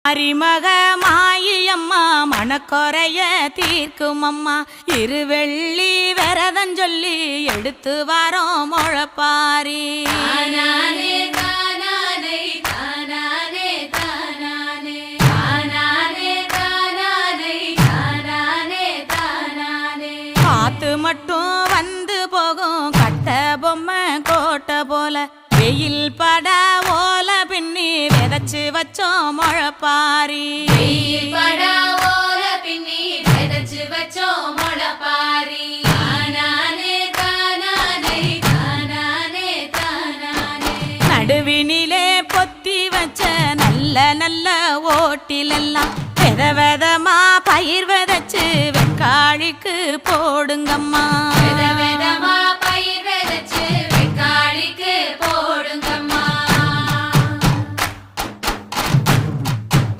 அரிமக மாயம்மா மனக்குறைய தீர்க்கும் அம்மா இருவெள்ளி விரதஞ்சொல்லி எடுத்து வரோம் முழப்பாரி. காத்து மட்டும் வந்து போகும் கட்ட பொம்மை கோட்டை போல வெயில் பட ஓல பின்னி விதைச்சு வச்சோம் முழப்பாரி. நடுவினிலே பொத்தி வச்ச நல்ல நல்ல ஓட்டிலெல்லாம் வித விதமா பயிர் விதைச்சு வெக்காளிக்கு போடுங்கம்மா. வித விதமா